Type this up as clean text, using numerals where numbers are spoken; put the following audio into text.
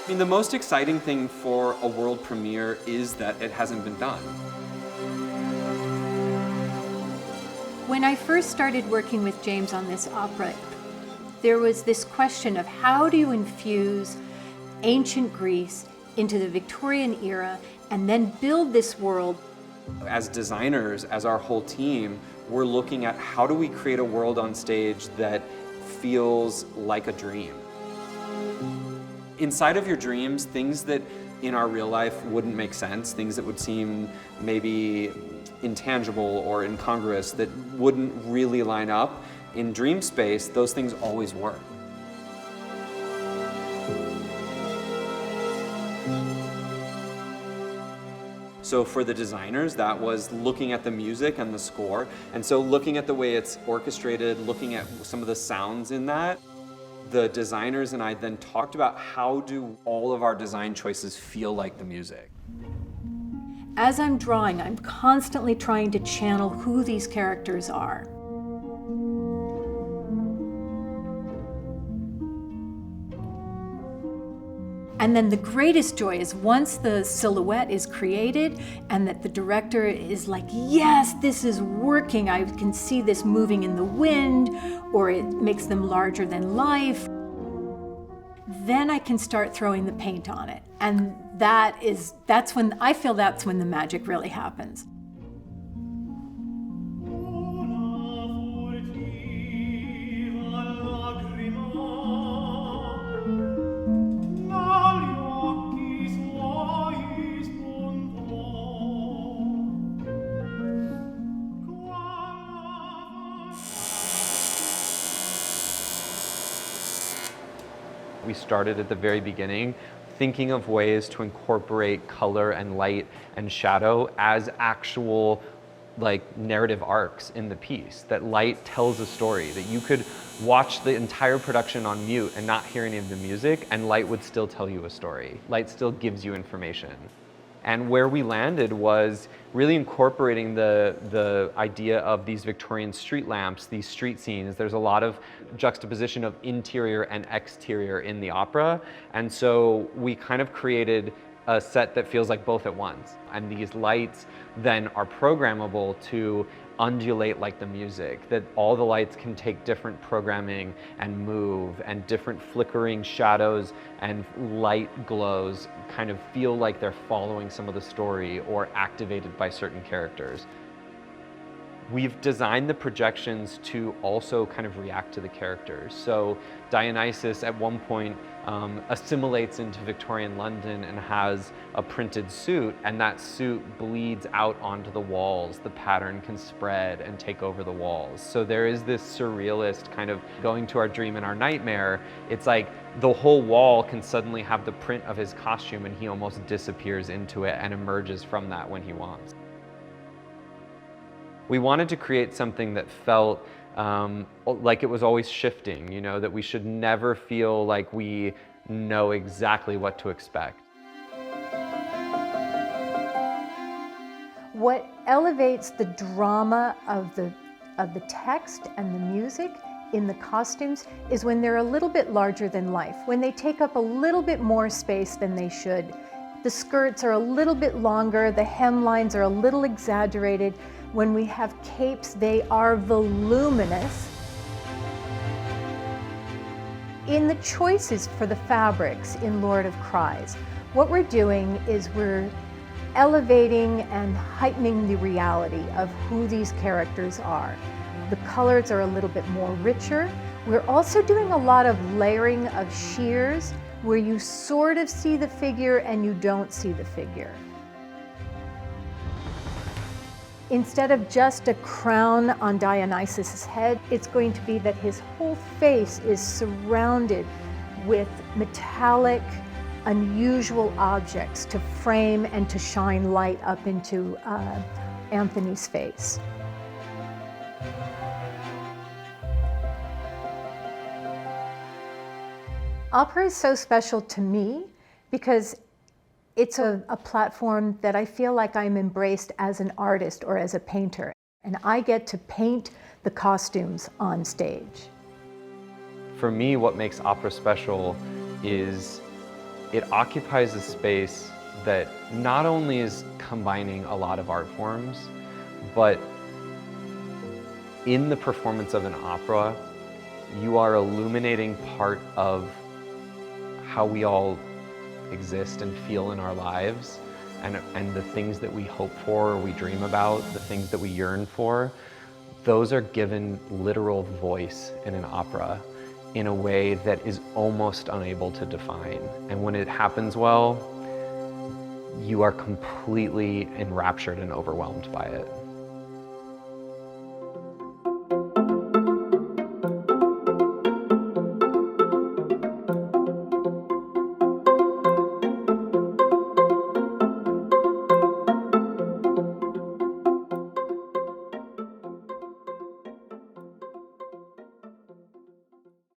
I mean, the most exciting thing for a world premiere is that it hasn't been done. When I first started working with James on this opera, there was this question of how do you infuse ancient Greece into the Victorian era and then build this world. As designers, as our whole team, we're looking at how do we create a world on stage that feels like a dream. Inside of your dreams, things that in our real life wouldn't make sense, things that would seem maybe intangible or incongruous, that wouldn't really line up, in dream space, those things always work. So for the designers, that was looking at the music and the score. And so looking at the way it's orchestrated, looking at some of the sounds in that, the designers and I then talked about how do all of our design choices feel like the music. As I'm drawing, I'm constantly trying to channel who these characters are. And then the greatest joy is once the silhouette is created and that the director is like, yes, this is working. I can see this moving in the wind, or it makes them larger than life. Then I can start throwing the paint on it. And that's when I feel that's when the magic really happens. We started at the very beginning thinking of ways to incorporate color and light and shadow as actual narrative arcs in the piece, that light tells a story, that you could watch the entire production on mute and not hear any of the music and light would still tell you a story. Light still gives you information. And where we landed was really incorporating the idea of these Victorian street lamps, these street scenes. There's a lot of juxtaposition of interior and exterior in the opera. And so we kind of created a set that feels like both at once. And these lights then are programmable to undulate like the music, that all the lights can take different programming and move, and different flickering shadows and light glows kind of feel like they're following some of the story or activated by certain characters. We've designed the projections to also kind of react to the characters. So Dionysus at one point assimilates into Victorian London and has a printed suit, and that suit bleeds out onto the walls. The pattern can spread and take over the walls. So there is this surrealist kind of going to our dream and our nightmare. It's like the whole wall can suddenly have the print of his costume and he almost disappears into it and emerges from that when he wants. We wanted to create something that felt like it was always shifting, you know, that we should never feel like we know exactly what to expect. What elevates the drama of the text and the music in the costumes is when they're a little bit larger than life, when they take up a little bit more space than they should. The skirts are a little bit longer, the hemlines are a little exaggerated. When we have capes, they are voluminous. In the choices for the fabrics in Lord of Cries, what we're doing is we're elevating and heightening the reality of who these characters are. The colors are a little bit more richer. We're also doing a lot of layering of sheers where you sort of see the figure and you don't see the figure. Instead of just a crown on Dionysus' head, it's going to be that his whole face is surrounded with metallic, unusual objects to frame and to shine light up into Anthony's face. Opera is so special to me because it's a platform that I feel like I'm embraced as an artist or as a painter, and I get to paint the costumes on stage. For me, what makes opera special is it occupies a space that not only is combining a lot of art forms, but in the performance of an opera, you are illuminating part of how we all exist and feel in our lives, and the things that we hope for, or we dream about, the things that we yearn for. Those are given literal voice in an opera in a way that is almost unable to define. And when it happens well, you are completely enraptured and overwhelmed by it.